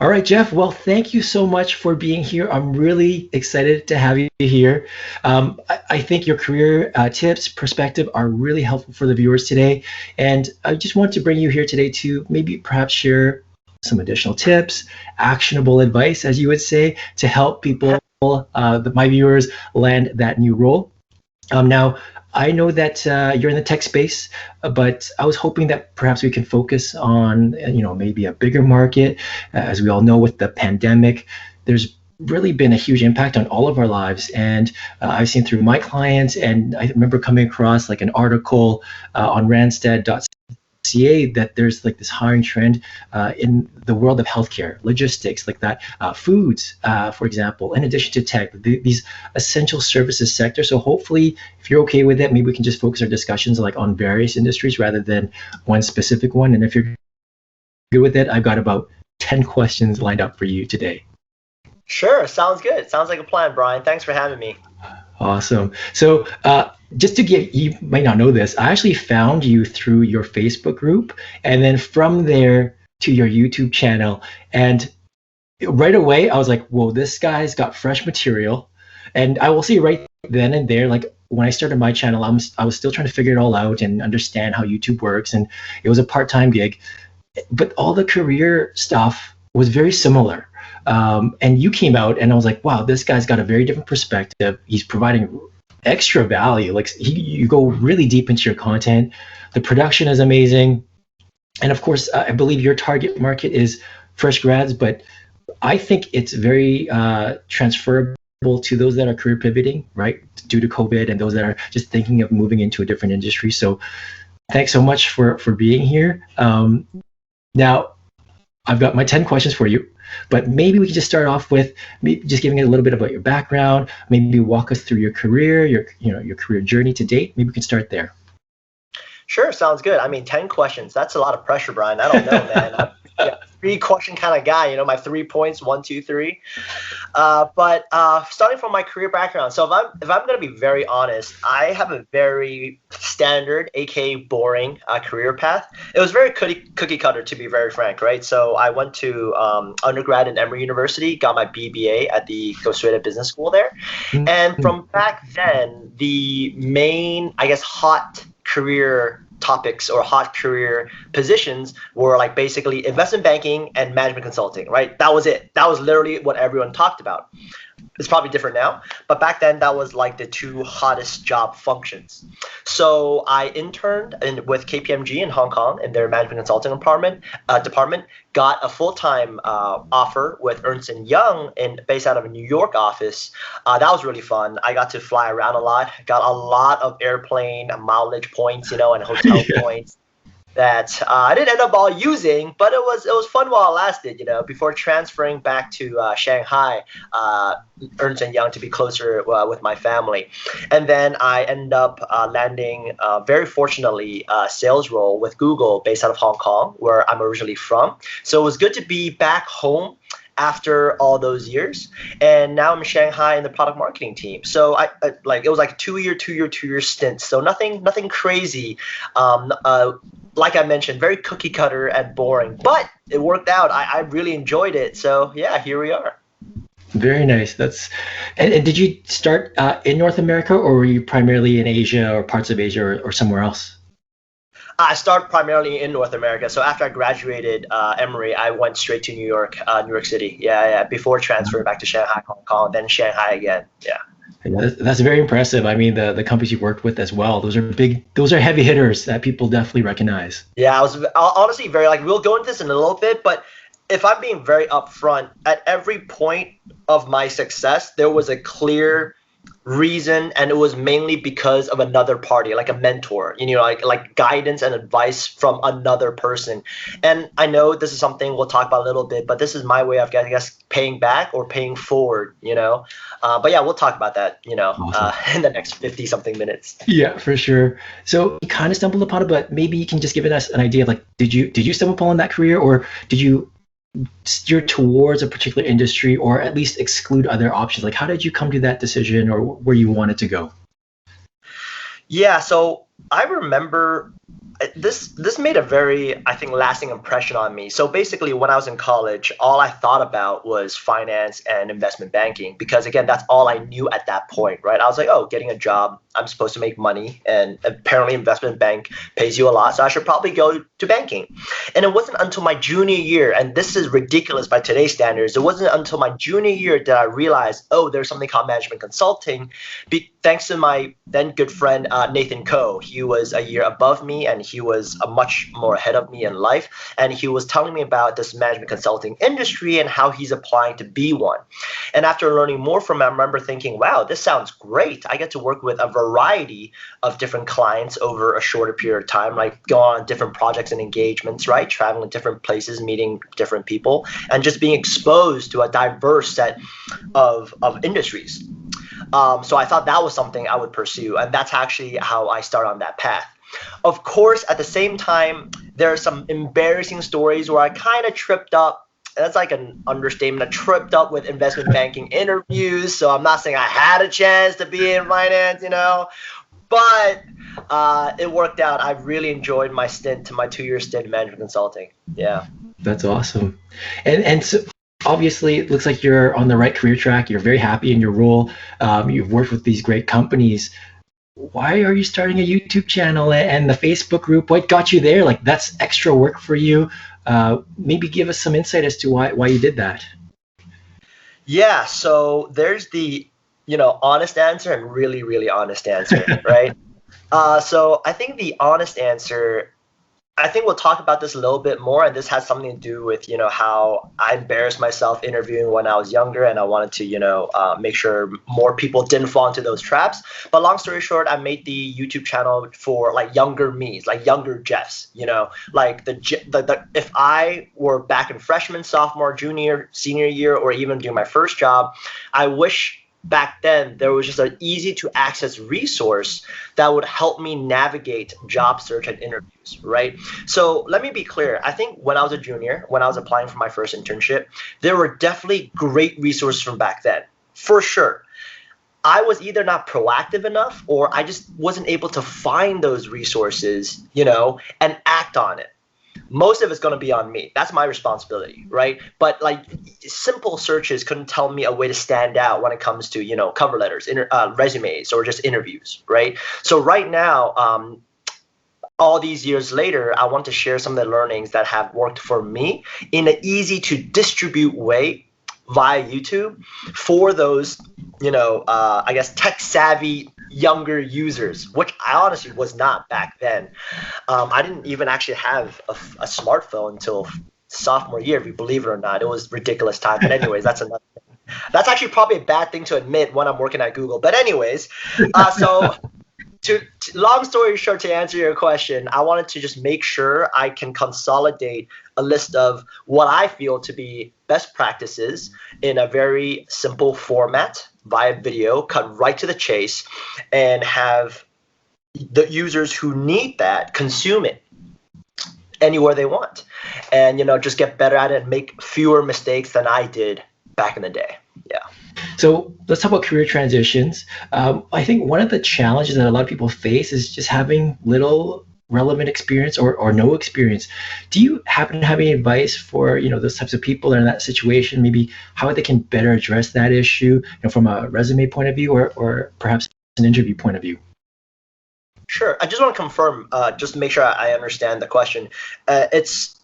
All right, Jeff. Well, thank you so much for being here. I'm really excited to have you here. I think your career tips, perspective are really helpful for the viewers today. And I just want to bring you here today to maybe perhaps share some additional tips, actionable advice, as you would say, to help people, my viewers, land that new role. Now, I know that you're in the tech space, but I was hoping that perhaps we can focus on, maybe a bigger market. As we all know, with the pandemic, there's really been a huge impact on all of our lives. And I've seen through my clients, and I remember coming across like an article on Randstad.ca that there's like this hiring trend in the world of healthcare, logistics, like that, foods, for example, in addition to tech, these essential services sector. So hopefully, if you're okay with it, maybe we can just focus our discussions like on various industries rather than one specific one. And if you're good with it, I've got about 10 questions lined up for you today. Sure, sounds good. Sounds like a plan, Brian. Thanks for having me. Awesome. So, just to give you might not know this, I actually found you through your Facebook group, and then from there to your YouTube channel. And right away, I was like, whoa, this guy's got fresh material. And I will say right then and there, like when I started my channel, I was still trying to figure it all out and understand how YouTube works. And it was a part-time gig, but all the career stuff was very similar. And you came out, and I was like, wow, this guy's got a very different perspective. He's providing extra value. Like you go really deep into your content. The production is amazing. And of course, I believe your target market is fresh grads, but I think it's very transferable to those that are career pivoting, right, due to COVID, and those that are just thinking of moving into a different industry. So thanks so much for being here. Now, I've got my 10 questions for you, but maybe we can just start off with maybe just giving it a little bit about your background, maybe walk us through your career, your career journey to date. Maybe we can start there. Sure, sounds good. I mean, 10 questions. That's a lot of pressure, Brian. I don't know, man. I'm a three-question kind of guy, my 3 points, one, two, three. But starting from my career background, so if I'm going to be very honest, I have a very standard, aka boring career path. It was very cookie cutter, to be very frank, right? So I went to undergrad in Emory University, got my BBA at the Cultivate Business School there. And from back then, the main, I guess, hot career topics or hot career positions were like basically investment banking and management consulting, right? That was it. That was literally what everyone talked about. It's probably different now, but back then that was like the two hottest job functions. So I interned with KPMG in Hong Kong in their management consulting department, got a full-time offer with Ernst & Young based out of a New York office. That was really fun. I got to fly around a lot, got a lot of airplane mileage points, and hotel points that I didn't end up all using, but it was fun while it lasted, before transferring back to Shanghai, Ernst & Young, to be closer with my family. And then I ended up landing, very fortunately, a sales role with Google based out of Hong Kong, where I'm originally from. So it was good to be back home after all those years, and now I'm in Shanghai in the product marketing team. So I like it was like 2-year stints. So nothing crazy. Like I mentioned, very cookie cutter and boring, but it worked out. I really enjoyed it. So yeah, here we are. Very nice. And did you start in North America, or were you primarily in Asia or parts of Asia, or somewhere else? I started primarily in North America. So after I graduated Emory, I went straight to New York City. Yeah. Before transferring back to Shanghai, Hong Kong, then Shanghai again. Yeah. That's very impressive. I mean, the companies you worked with as well, those are heavy hitters that people definitely recognize. Yeah, I was honestly very we'll go into this in a little bit, but if I'm being very upfront, at every point of my success, there was a clear reason, and it was mainly because of another party, like a mentor, like guidance and advice from another person. And I know this is something we'll talk about a little bit, but this is my way of, I guess, paying back or paying forward, but yeah, we'll talk about that, Awesome. in the next 50 something minutes. Yeah, for sure. So you kind of stumbled upon it, but maybe you can just give us an idea of like, did you stumble upon that career, or did you steer towards a particular industry, or at least exclude other options? Like, how did you come to that decision, or where you wanted to go? Yeah, so I remember this made a very, I think, lasting impression on me. So basically, when I was in college, all I thought about was finance and investment banking because, again, that's all I knew at that point, right? I was like, oh, getting a job, I'm supposed to make money, and apparently investment bank pays you a lot, so I should probably go to banking. And it wasn't until my junior year, and this is ridiculous by today's standards, it wasn't until my junior year that I realized, oh, there's something called management consulting, thanks to my then good friend Nathan Coe. He was a year above me, and he was a much more ahead of me in life. And he was telling me about this management consulting industry and how he's applying to be one. And after learning more from him, I remember thinking, wow, this sounds great. I get to work with a variety of different clients over a shorter period of time, like go on different projects and engagements, right? Traveling to different places, meeting different people, and just being exposed to a diverse set of industries. So I thought that was something I would pursue, and that's actually how I started on that path. Of course, at the same time, there are some embarrassing stories where I kind of tripped up. That's like an understatement. I tripped up with investment banking interviews, so I'm not saying I had a chance to be in finance, but it worked out. I really enjoyed my 2-year stint in management consulting. Yeah. That's awesome. And so obviously it looks like you're on the right career track. You're very happy in your role. You've worked with these great companies. Why are you starting a YouTube channel and the Facebook group? What got you there? Like, that's extra work for you. Maybe give us some insight as to why you did that. Yeah, so there's the honest answer and really, really honest answer, right? So I think the honest answer, I think we'll talk about this a little bit more, and this has something to do with, how I embarrassed myself interviewing when I was younger, and I wanted to, make sure more people didn't fall into those traps. But long story short, I made the YouTube channel for like younger me's, like younger Jeffs, like if I were back in freshman, sophomore, junior, senior year, or even doing my first job, I wish back then there was just an easy to access resource that would help me navigate job search and interviews, right? So let me be clear. I think when I was a junior, when I was applying for my first internship, there were definitely great resources from back then, for sure. I was either not proactive enough or I just wasn't able to find those resources, and act on it. Most of it's going to be on me. That's my responsibility, right? But like simple searches couldn't tell me a way to stand out when it comes to, cover letters, resumes, or just interviews, right? So right now, all these years later, I want to share some of the learnings that have worked for me in an easy to distribute way via YouTube for those, I guess tech savvy younger users, which I honestly was not back then. I didn't even actually have a smartphone until sophomore year, if you believe it or not. It was ridiculous time. But anyways, that's another thing. That's actually probably a bad thing to admit when I'm working at Google. But anyways, so long story short, to answer your question, I wanted to just make sure I can consolidate a list of what I feel to be best practices in a very simple format via video, cut right to the chase, and have the users who need that consume it anywhere they want, and just get better at it and make fewer mistakes than I did back in the day. Yeah. So let's talk about career transitions. I think one of the challenges that a lot of people face is just having little relevant experience or no experience. Do you happen to have any advice for those types of people that are in that situation? Maybe how they can better address that issue, from a resume point of view or perhaps an interview point of view? Sure. I just want to confirm, just to make sure I understand the question.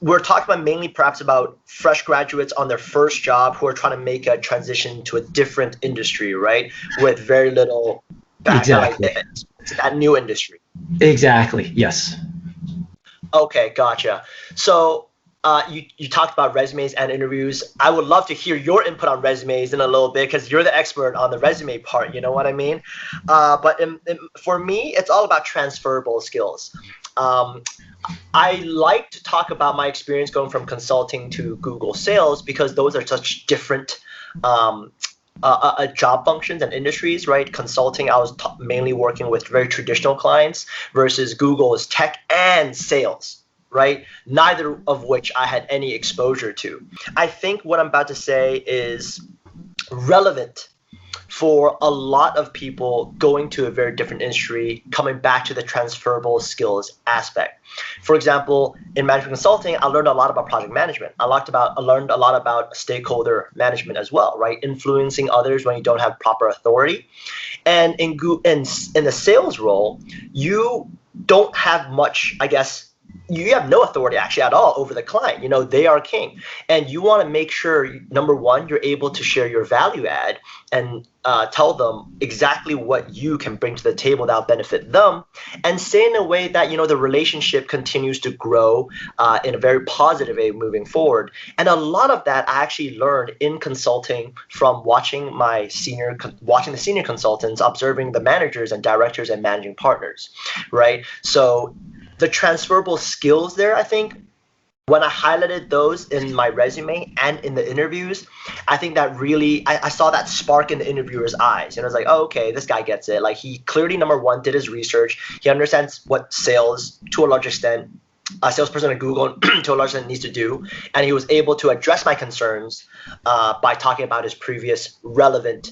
We're talking about mainly perhaps about fresh graduates on their first job who are trying to make a transition to a different industry, right? With very little background, Exactly. That new industry. Exactly. Yes. Okay, gotcha. So you talked about resumes and interviews. I would love to hear your input on resumes in a little bit because you're the expert on the resume part. You know what I mean? But for me, it's all about transferable skills. I like to talk about my experience going from consulting to Google sales because those are such different job functions and industries, right? Consulting, I was mainly working with very traditional clients versus Google is tech and sales, right? Neither of which I had any exposure to. I think what I'm about to say is relevant for a lot of people going to a very different industry, coming back to the transferable skills aspect. For example, in management consulting, I learned a lot about project management. I learned a lot about stakeholder management as well, right? Influencing others when you don't have proper authority. And in the sales role, you don't have much, I guess, you have no authority actually at all over the client. You know, they are king. And you want to make sure, number one, you're able to share your value add and tell them exactly what you can bring to the table that'll benefit them, and say in a way that, you know, the relationship continues to grow in a very positive way moving forward. And a lot of that I actually learned in consulting from watching the senior consultants, observing the managers and directors and managing partners, right? So the transferable skills there, I think, when I highlighted those in my resume and in the interviews, I think that really, I saw that spark in the interviewer's eyes. And I was like, oh, okay, this guy gets it. Like, he clearly, number one, did his research. He understands what sales, to a large extent, a salesperson at Google to a large extent needs to do. And he was able to address my concerns by talking about his previous relevant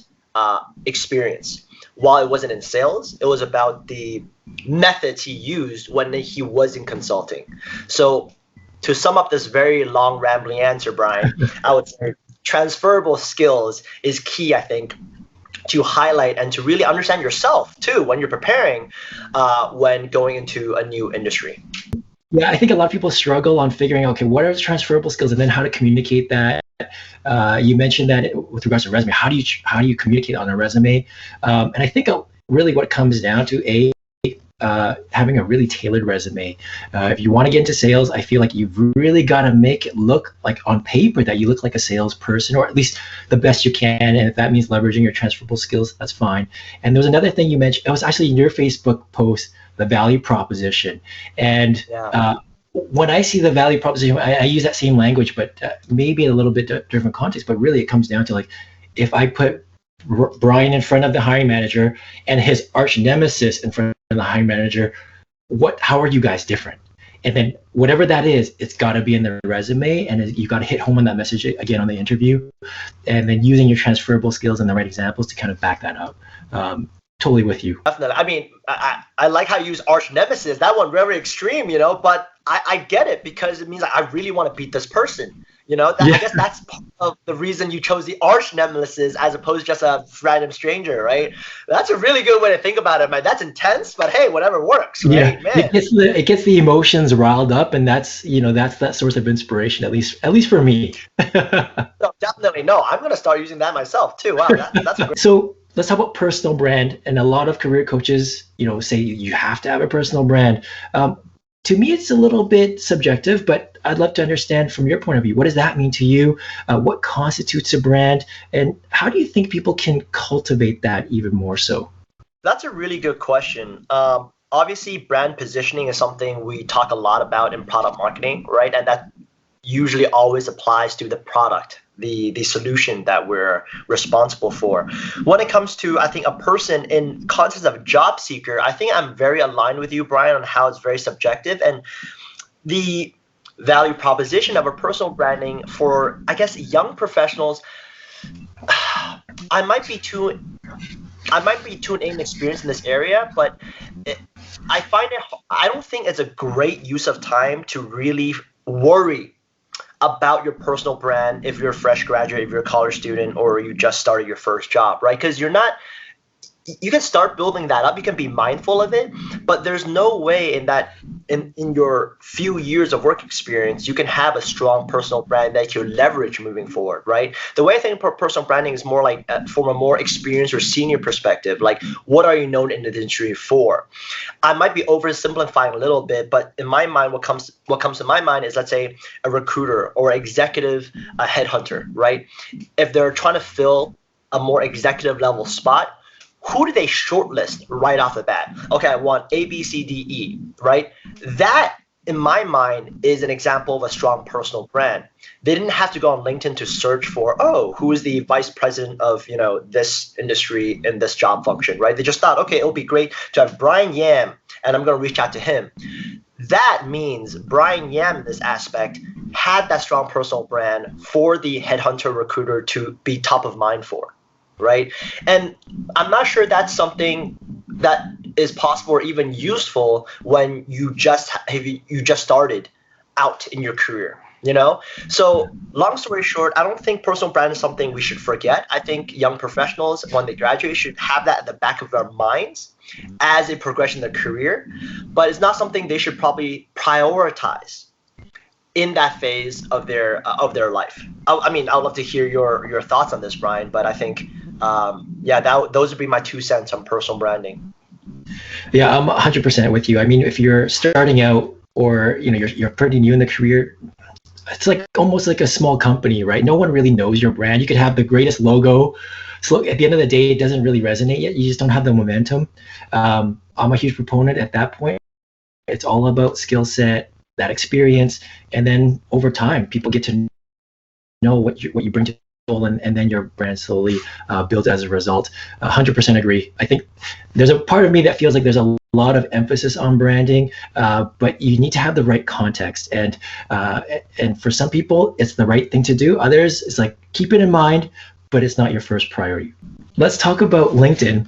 experience. While it wasn't in sales, it was about the methods he used when he was in consulting. So to sum up this very long rambling answer, Brian, I would say transferable skills is key, I think, to highlight and to really understand yourself too when you're preparing when going into a new industry. Yeah, I think a lot of people struggle on figuring, okay, what are the transferable skills and then how to communicate that. You mentioned that with regards to resume, how do you communicate on a resume? And I think really what comes down to having a really tailored resume. If you want to get into sales, I feel like you've really got to make it look like on paper that you look like a salesperson, or at least the best you can. And if that means leveraging your transferable skills, that's fine. And there was another thing you mentioned. It was actually in your Facebook post, the value proposition. And when I see the value proposition, I use that same language, but maybe in a little bit different context. But really, it comes down to, like, if I put Brian in front of the hiring manager and his arch nemesis in front of the hiring manager, how are you guys different? And then whatever that is, it's got to be in the resume, and you got to hit home on that message again on the interview, and then using your transferable skills and the right examples to kind of back that up. Totally with you. Definitely. I mean, I like how you use arch nemesis. That one very extreme, you know, but I get it, because it means like, I really want to beat this person. You know, I guess that's part of the reason you chose the arch nemesis as opposed to just a random stranger, right? That's a really good way to think about it, man. That's intense, but hey, whatever works, right? Yeah, man. It gets the emotions riled up, and that's that source of inspiration, at least for me. No, definitely. No, I'm gonna start using that myself too. Wow, that's great. So let's talk about personal brand. And a lot of career coaches, say you have to have a personal brand. To me, it's a little bit subjective, but I'd love to understand from your point of view, what does that mean to you? What constitutes a brand? And how do you think people can cultivate that even more so? That's a really good question. Obviously, brand positioning is something we talk a lot about in product marketing, right? And that usually always applies to the product, the solution that we're responsible for. When it comes to, I think, a person in context of a job seeker, I think I'm very aligned with you, Brian, on how it's very subjective. And the value proposition of a personal branding for, I guess, young professionals, I might be too inexperienced in this area, but I don't think it's a great use of time to really worry about your personal brand if you're a fresh graduate, if you're a college student, or you just started your first job, right? Because you can start building that up, you can be mindful of it, but there's no way in your few years of work experience you can have a strong personal brand that you leverage moving forward, right? The way I think personal branding is more like from a more experienced or senior perspective, like what are you known in the industry for? I might be oversimplifying a little bit, but in my mind, what comes to my mind is, let's say, a recruiter or executive headhunter, right? If they're trying to fill a more executive level spot, who do they shortlist right off the bat? Okay, I want A, B, C, D, E, right? That, in my mind, is an example of a strong personal brand. They didn't have to go on LinkedIn to search for, who is the vice president of, this industry in this job function, right? They just thought, okay, it'll be great to have Brian Yam, and I'm going to reach out to him. That means Brian Yam, in this aspect, had that strong personal brand for the headhunter recruiter to be top of mind for. right? And I'm not sure that's something that is possible or even useful when you just started out in your career, you know? So long story short, I don't think personal brand is something we should forget. I think young professionals, when they graduate, should have that at the back of their minds as a progression in their career, but it's not something they should probably prioritize in that phase of their life. I mean, I would love to hear your thoughts on this, Brian. But I think, yeah, those would be my 2 cents on personal branding. Yeah, I'm 100% with you. I mean, if you're starting out or you're pretty new in the career, it's like almost like a small company, right? No one really knows your brand. You could have the greatest logo. So at the end of the day, it doesn't really resonate yet. You just don't have the momentum. I'm a huge proponent at that point. It's all about skill set, that experience, and then over time, people get to know what you bring to the table, and then your brand slowly builds as a result. 100% agree. I think there's a part of me that feels like there's a lot of emphasis on branding, but you need to have the right context. And for some people, it's the right thing to do. Others, it's like keep it in mind, but it's not your first priority. Let's talk about LinkedIn.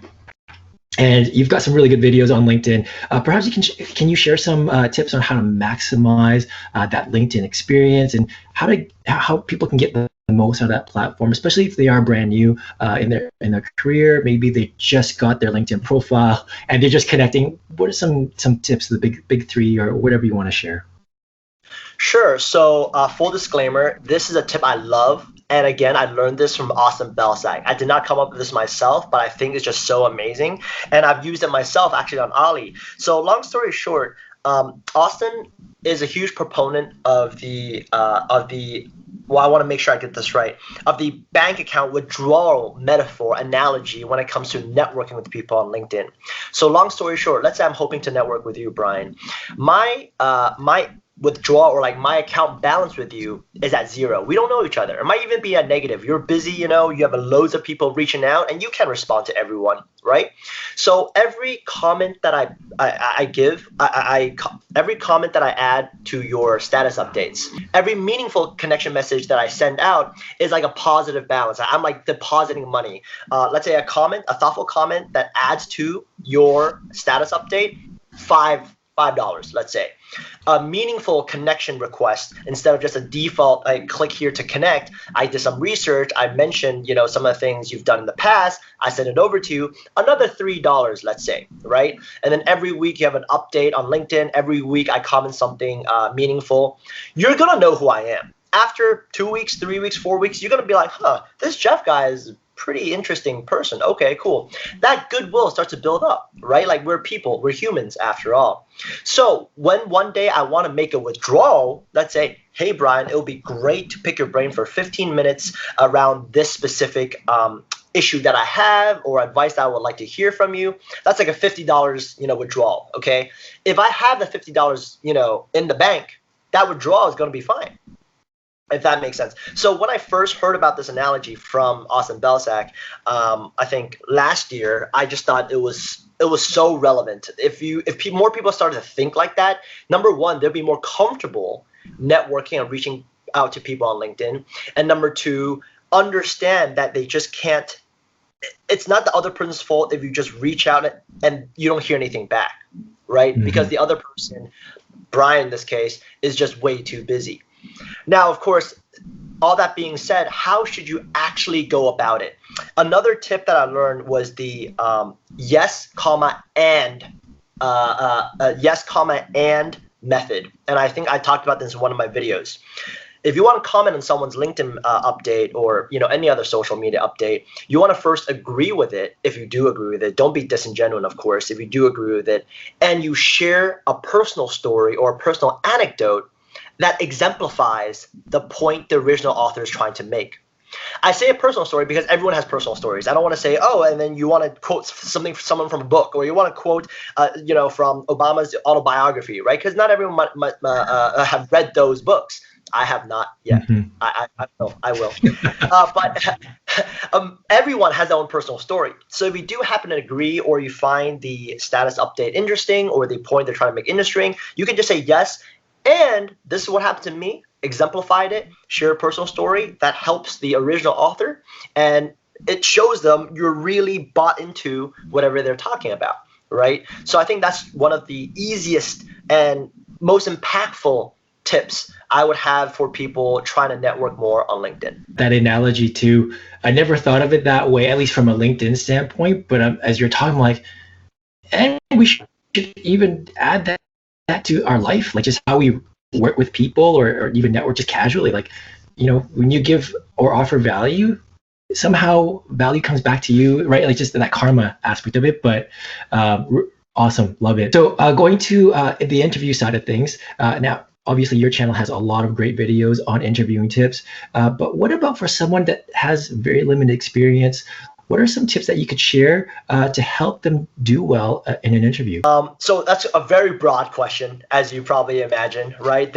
And you've got some really good videos on LinkedIn. Perhaps can you share some tips on how to maximize that LinkedIn experience and how people can get the most out of that platform, especially if they are brand new in their career. Maybe they just got their LinkedIn profile and they're just connecting. What are some tips, the big three, or whatever you want to share? Sure. So full disclaimer, this is a tip I love. And again, I learned this from Austin Belsack. I did not come up with this myself, but I think it's just so amazing. And I've used it myself actually on Ali. So long story short, Austin is a huge proponent of the well, I want to make sure I get this right, of the bank account withdrawal metaphor analogy when it comes to networking with people on LinkedIn. So long story short, let's say I'm hoping to network with you, Brian. My withdrawal, or like my account balance with you, is at 0. We don't know each other. It might even be at negative. You're busy, you have loads of people reaching out, and you can't respond to everyone, right? So every comment that I give, every comment that I add to your status updates, every meaningful connection message that I send out is like a positive balance. I'm like depositing money. Let's say a thoughtful comment that adds to your status update, $5, let's say. A meaningful connection request, instead of just a default, I click here to connect, I did some research, I mentioned, some of the things you've done in the past, I sent it over to you, another $3, let's say, right? And then every week you have an update on LinkedIn. Every week I comment something meaningful. You're gonna know who I am. After 2 weeks, 3 weeks, 4 weeks, you're gonna be like, this Jeff guy is pretty interesting person. Okay, cool. That goodwill starts to build up, right? Like, we're people, we're humans after all. So when one day I want to make a withdrawal, let's say, hey, Brian, it would be great to pick your brain for 15 minutes around this specific issue that I have, or advice that I would like to hear from you. That's like a $50, withdrawal. Okay. If I have the $50, in the bank, that withdrawal is going to be fine, if that makes sense. So when I first heard about this analogy from Austin Belsack, I think last year, I just thought it was so relevant. If more people started to think like that, number one, they'll be more comfortable networking and reaching out to people on LinkedIn, and number two, understand that they just can't. It's not the other person's fault if you just reach out and you don't hear anything back, right? Mm-hmm. Because the other person, Brian in this case, is just way too busy. Now, of course, all that being said, how should you actually go about it? Another tip that I learned was the yes, and method. And I think I talked about this in one of my videos. If you want to comment on someone's LinkedIn update, or any other social media update, you want to first agree with it. If you do agree with it, don't be disingenuous, of course. If you do agree with it, and you share a personal story or a personal anecdote that exemplifies the point the original author is trying to make. I say a personal story because everyone has personal stories. I don't want to say, and then you want to quote someone from a book, or you want to quote, from Obama's autobiography, right? Because not everyone might have read those books. I have not yet. Mm-hmm. I will. But everyone has their own personal story. So if you do happen to agree, or you find the status update interesting, or the point they're trying to make interesting, you can just say yes. And this is what happened to me, exemplified it, share a personal story that helps the original author. And it shows them you're really bought into whatever they're talking about, right? So I think that's one of the easiest and most impactful tips I would have for people trying to network more on LinkedIn. That analogy too, I never thought of it that way, at least from a LinkedIn standpoint. But as you're talking, I'm like, and we should even add that to our life, like just how we work with people or even network just casually. Like, when you give or offer value, somehow value comes back to you, right? Like just that karma aspect of it. But awesome, love it. So going to the interview side of things now. Obviously, your channel has a lot of great videos on interviewing tips. But what about for someone that has very limited experience? What are some tips that you could share to help them do well in an interview? So that's a very broad question, as you probably imagine, right?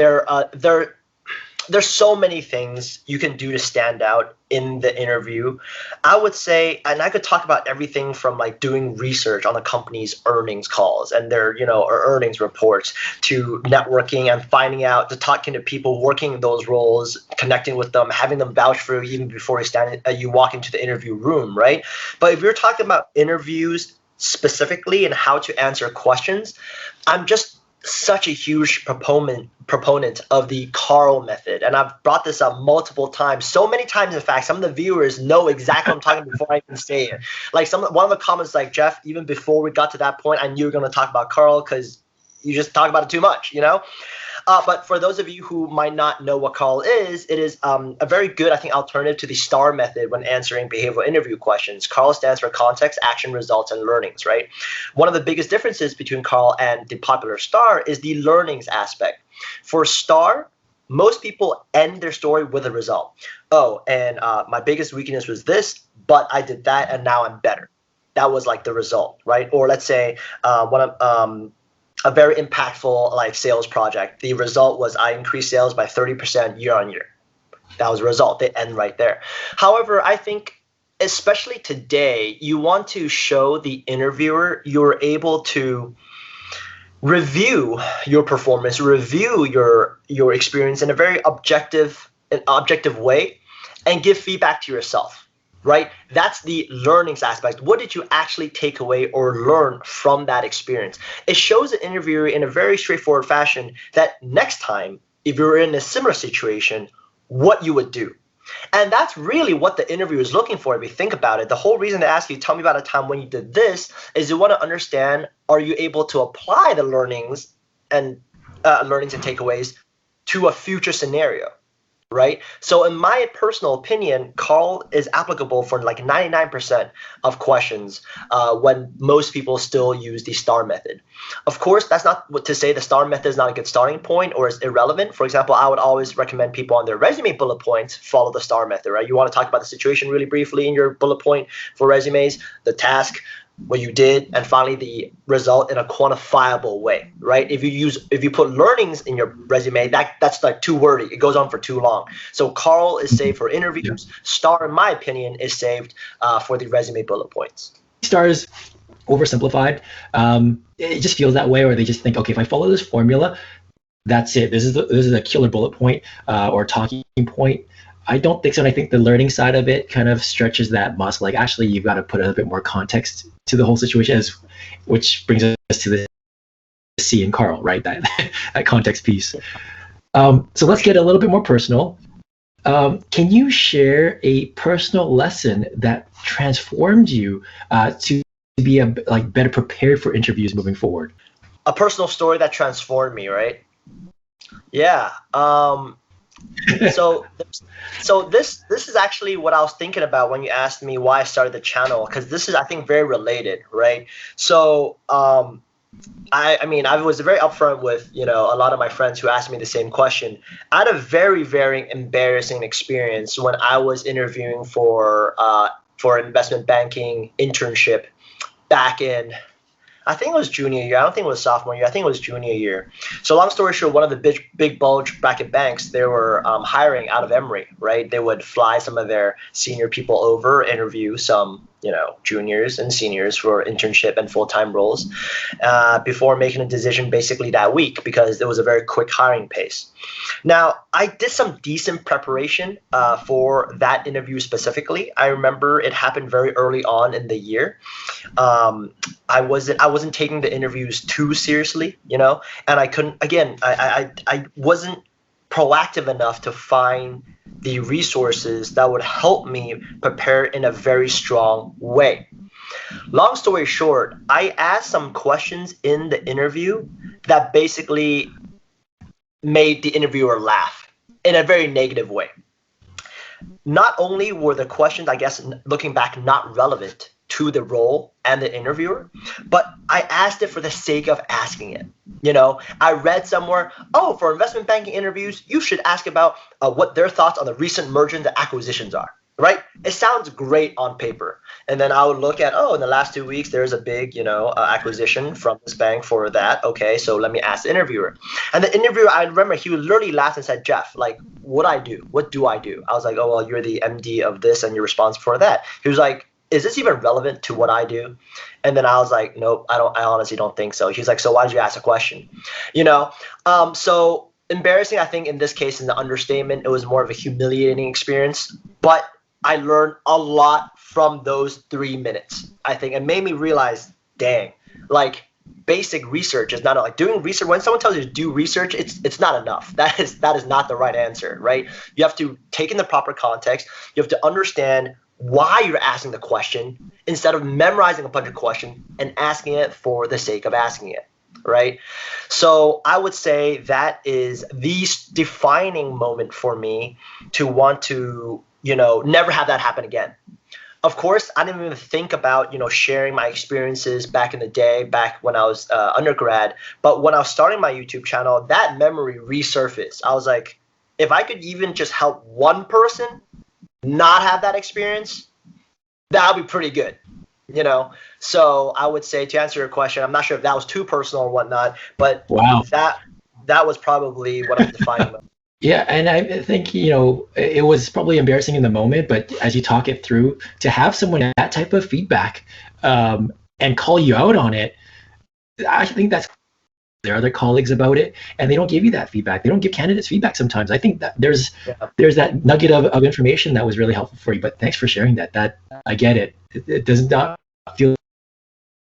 There's so many things you can do to stand out in the interview. I would say, and I could talk about everything from like doing research on the company's earnings calls and their, or earnings reports, to networking and finding out, to talking to people working those roles, connecting with them, having them vouch for you even before you walk into the interview room, right? But if you're talking about interviews specifically and how to answer questions, I'm just such a huge proponent of the Carl method, and I've brought this up multiple times, so many times in fact some of the viewers know exactly what I'm talking before I even say it. Like one of the comments, like, Jeff, even before we got to that point, I knew you were going to talk about Carl because you just talk about it too much, But for those of you who might not know what Carl is, it is a very good, I think, alternative to the STAR method when answering behavioral interview questions. Carl stands for context, action, results, and learnings, right? One of the biggest differences between Carl and the popular STAR is the learnings aspect. For STAR, most people end their story with a result. Oh, and my biggest weakness was this, but I did that, and now I'm better. That was like the result, right? Or let's say a very impactful like sales project. The result was I increased sales by 30% year on year. That was a result. They end right there. However, I think especially today, you want to show the interviewer you're able to review your performance, review your experience in a very objective way, and give feedback to yourself. Right? That's the learnings aspect. What did you actually take away or learn from that experience? It shows the interviewer in a very straightforward fashion that next time, if you're in a similar situation, what you would do. And that's really what the interviewer is looking for if you think about it. The whole reason they ask you, tell me about a time when you did this, is you want to understand, are you able to apply the learnings and takeaways to a future scenario? Right? So in my personal opinion, Carl is applicable for like 99% of questions when most people still use the STAR method. Of course, that's not to say the STAR method is not a good starting point or is irrelevant. For example, I would always recommend people on their resume bullet points follow the STAR method, right? You want to talk about the situation really briefly in your bullet point for resumes, the task, what you did, and finally the result in a quantifiable way, right? If you put learnings in your resume, that's like too wordy. It goes on for too long. So Carl is saved for interviews. STAR, in my opinion, is saved for the resume bullet points. STAR is oversimplified. It just feels that way, or they just think, okay, if I follow this formula, that's it. This is a killer bullet point or talking point. I don't think so. And I think the learning side of it kind of stretches that muscle. Like, actually, you've got to put a bit more context to the whole situation, which brings us to the C in Carl, right? That context piece. So let's get a little bit more personal. Can you share a personal lesson that transformed you to be better prepared for interviews moving forward? A personal story that transformed me, right? Yeah. So this is actually what I was thinking about when you asked me why I started the channel, because this is, I think, very related, right? So I mean, I was very upfront with a lot of my friends who asked me the same question. I had a very, very embarrassing experience when I was interviewing for an investment banking internship back in, I think it was junior year. I don't think it was sophomore year. I think it was junior year. So long story short, one of the big bulge bracket banks, they were hiring out of Emory, right? They would fly some of their senior people over, interview some juniors and seniors for internship and full-time roles before making a decision basically that week, because there was a very quick hiring pace. Now, I did some decent preparation for that interview specifically. I remember it happened very early on in the year. I wasn't taking the interviews too seriously, and I wasn't proactive enough to find the resources that would help me prepare in a very strong way. Long story short, I asked some questions in the interview that basically made the interviewer laugh in a very negative way. Not only were the questions, I guess, looking back, not relevant to the role and the interviewer, but I asked it for the sake of asking it. I read somewhere, for investment banking interviews, you should ask about what their thoughts on the recent mergers and acquisitions are, right? It sounds great on paper. And then I would look at, in the last 2 weeks, there's a big, acquisition from this bank for that. Okay, so let me ask the interviewer. And the interviewer, I remember he would literally laugh and said, Jeff, like, what do I do? I was like, oh, well, you're the MD of this and you're responsible for that. He was like, is this even relevant to what I do? And then I was like, nope, I honestly don't think so. He's like, so why did you ask a question? So embarrassing, I think in this case, in the understatement, it was more of a humiliating experience, but I learned a lot from those 3 minutes, I think. It made me realize, dang, like basic research is not like doing research. When someone tells you to do research, it's not enough. That is not the right answer, right? You have to take in the proper context. You have to understand why you're asking the question instead of memorizing a bunch of questions and asking it for the sake of asking it, right? So I would say that is the defining moment for me to want to, never have that happen again. Of course, I didn't even think about, sharing my experiences back in the day, back when I was undergrad. But when I was starting my YouTube channel, that memory resurfaced. I was like, if I could even just help one person not have that experience, that would be pretty good, So I would say, to answer your question, I'm not sure if that was too personal or whatnot, but wow, that was probably what I'm defining. Yeah, and I think, it was probably embarrassing in the moment, but as you talk it through, to have someone that type of feedback and call you out on it, I think that's their other colleagues about it, and they don't give you that feedback. They don't give candidates feedback sometimes. I think that there's that nugget of information that was really helpful for you, but thanks for sharing that. That I get it. It does not feel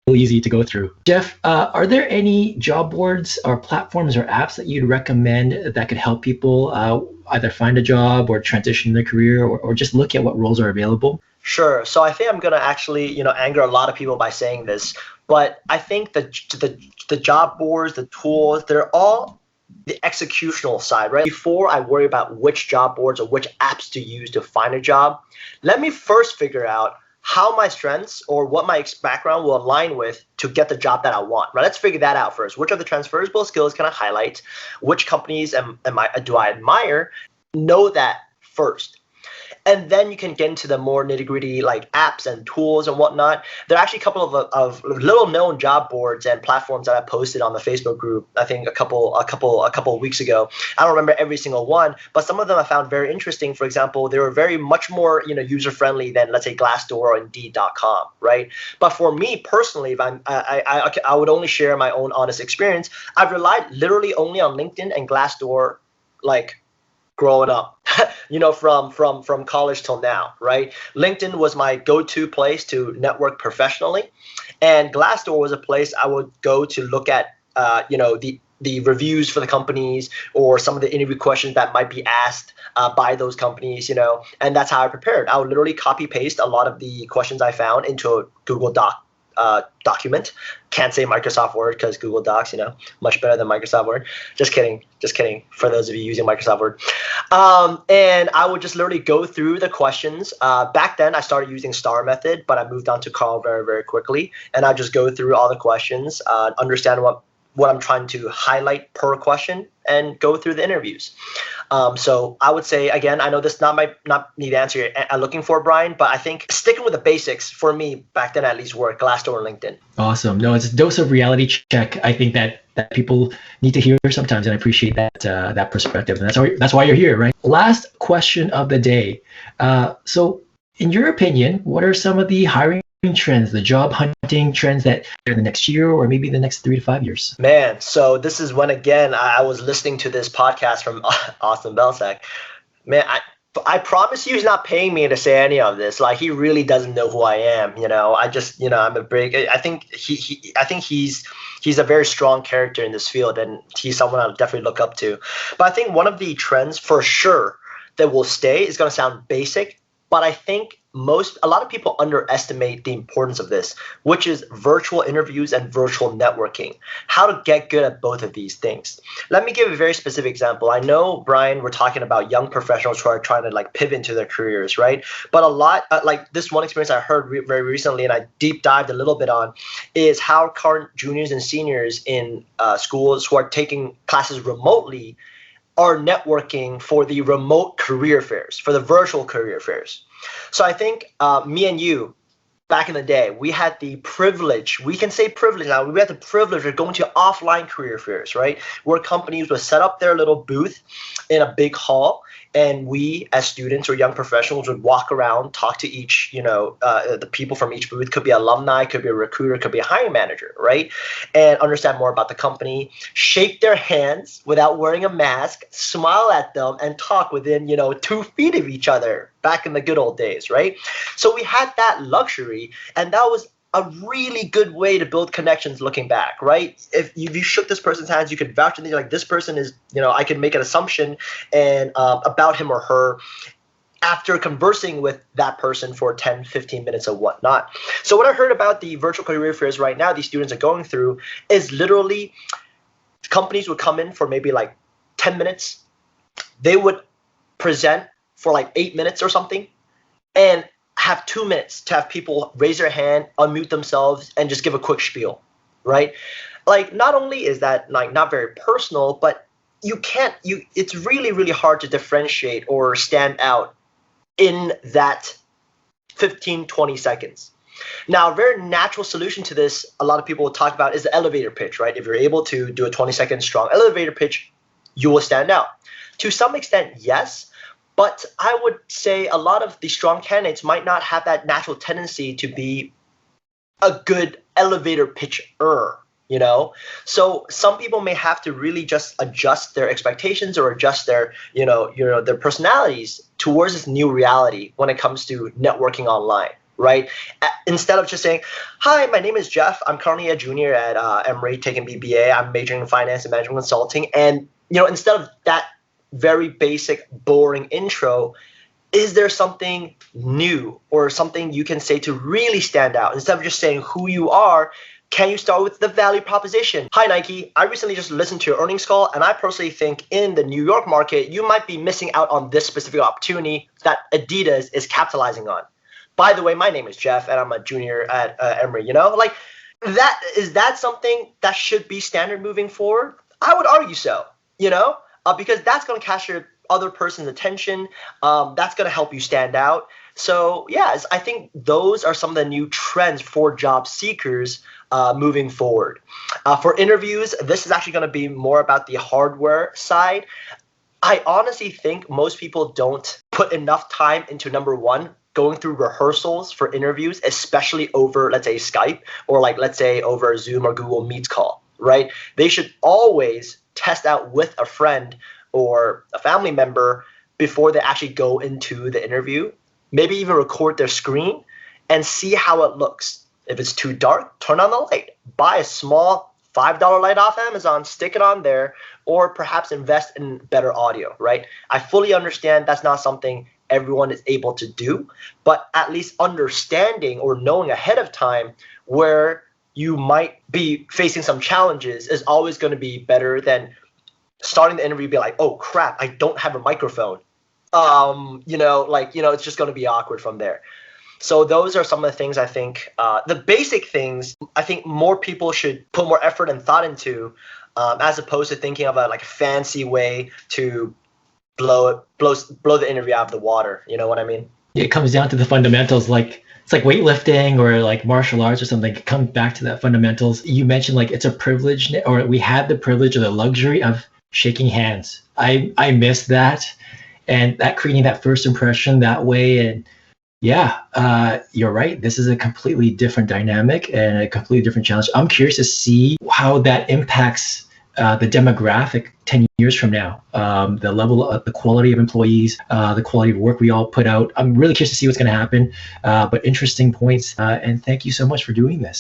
easy to go through. Jeff, are there any job boards or platforms or apps that you'd recommend that could help people either find a job or transition their career or just look at what roles are available? Sure. So I think I'm going to actually, anger a lot of people by saying this, but I think the job boards, the tools, they're all the executional side, right? Before I worry about which job boards or which apps to use to find a job, let me first figure out how my strengths or what my background will align with to get the job that I want, right? Let's figure that out first. Which are the transferable skills can I highlight? Which companies do I admire? Know that first. And then you can get into the more nitty-gritty like apps and tools and whatnot. There are actually a couple of little-known job boards and platforms that I posted on the Facebook group, I think a couple of weeks ago. I don't remember every single one, but some of them I found very interesting. For example, they were very much more user-friendly than, let's say, Glassdoor or Indeed.com, right? But for me personally, if I would only share my own honest experience. I've relied literally only on LinkedIn and Glassdoor, like growing up, from college till now, right? LinkedIn was my go-to place to network professionally, and Glassdoor was a place I would go to look at, the reviews for the companies or some of the interview questions that might be asked by those companies, and that's how I prepared. I would literally copy paste a lot of the questions I found into a Google document. Can't say Microsoft Word because Google Docs, much better than Microsoft Word. Just kidding for those of you using Microsoft Word. And I would just literally go through the questions. Back then I started using STAR method, but I moved on to Carl very, very quickly. And I just go through all the questions, understand what I'm trying to highlight per question, and go through the interviews. So I would say, again, I know this not need the answer you're looking for, Brian, but I think sticking with the basics for me back then at least worked. Glassdoor or LinkedIn. Awesome. No, it's a dose of reality check. I think that people need to hear sometimes, and I appreciate that perspective. And that's why you're here, right? Last question of the day. So in your opinion, what are some of the hiring trends, the job hunting trends that in the next year or maybe the next 3 to 5 years? Man, so this is when again I was listening to this podcast from Austin Belsack. Man, I promise you, he's not paying me to say any of this. Like, he really doesn't know who I am. I just, I'm a big. I think I think he's a very strong character in this field, and he's someone I'll definitely look up to. But I think one of the trends for sure that will stay is going to sound basic, but I think a lot of people underestimate the importance of this, which is virtual interviews and virtual networking. How to get good at both of these things. Let me give a very specific example. I know, Brian, we're talking about young professionals who are trying to like pivot into their careers, right? But a lot, like this one experience I heard very recently, and I deep dived a little bit on, is how current juniors and seniors in schools who are taking classes remotely are networking for the remote career fairs, for the virtual career fairs. So I think me and you, back in the day, we had the privilege, we can say privilege now, we had the privilege of going to offline career fairs, right? Where companies would set up their little booth in a big hall, and we as students or young professionals would walk around, talk to each, the people from each booth. Could be alumni, could be a recruiter, could be a hiring manager, right? And understand more about the company, shake their hands without wearing a mask, smile at them, and talk within, 2 feet of each other back in the good old days, right? So we had that luxury, and that was a really good way to build connections looking back, right? If you shook this person's hands, you could vouch and like, this person is, I can make an assumption and about him or her after conversing with that person for 10, 15 minutes or whatnot. So what I heard about the virtual career fairs right now these students are going through is literally companies would come in for maybe like 10 minutes. They would present for like 8 minutes or something, and have 2 minutes to have people raise their hand, unmute themselves, and just give a quick spiel, right? Like, not only is that like not very personal, but it's really, really hard to differentiate or stand out in that 15, 20 seconds. Now, a very natural solution to this, a lot of people will talk about, is the elevator pitch, right? If you're able to do a 20-second strong elevator pitch, you will stand out. To some extent, yes. But I would say a lot of the strong candidates might not have that natural tendency to be a good elevator pitcher, So some people may have to really just adjust their expectations or adjust their, their personalities towards this new reality when it comes to networking online, right? Instead of just saying, "Hi, my name is Jeff. I'm currently a junior at Emory taking BBA. I'm majoring in finance and management consulting." And, instead of that very basic, boring intro, is there something new or something you can say to really stand out? Instead of just saying who you are, can you start with the value proposition? "Hi, Nike. I recently just listened to your earnings call, and I personally think in the New York market, you might be missing out on this specific opportunity that Adidas is capitalizing on. By the way, my name is Jeff, and I'm a junior at Emory." Like, is that something that should be standard moving forward? I would argue so, because that's going to catch your other person's attention. That's going to help you stand out. So, yes, I think those are some of the new trends for job seekers moving forward. For interviews, this is actually going to be more about the hardware side. I honestly think most people don't put enough time into, number one, going through rehearsals for interviews, especially over, let's say, Skype, or like, let's say, over Zoom or Google Meets call, right? They should always test out with a friend or a family member before they actually go into the interview. Maybe even record their screen and see how it looks. If it's too dark, turn on the light. Buy a small $5 light off Amazon, stick it on there, or perhaps invest in better audio, right? I fully understand that's not something everyone is able to do, but at least understanding or knowing ahead of time where you might be facing some challenges is always going to be better than starting the interview be like, "Oh crap, I don't have a microphone." It's just going to be awkward from there. So those are some of the things I think, the basic things I think more people should put more effort and thought into, as opposed to thinking of a like fancy way to blow the interview out of the water. You know what I mean? It comes down to the fundamentals, like it's like weightlifting or like martial arts or something. Come back to that fundamentals. You mentioned like it's a privilege, or we had the privilege or the luxury of shaking hands. I miss that, and that creating that first impression that way, and Yeah, you're right. This is a completely different dynamic and a completely different challenge. I'm curious to see how that impacts the demographic 10 years from now, the level of the quality of employees, the quality of work we all put out. I'm really curious to see what's going to happen, but interesting points. And thank you so much for doing this.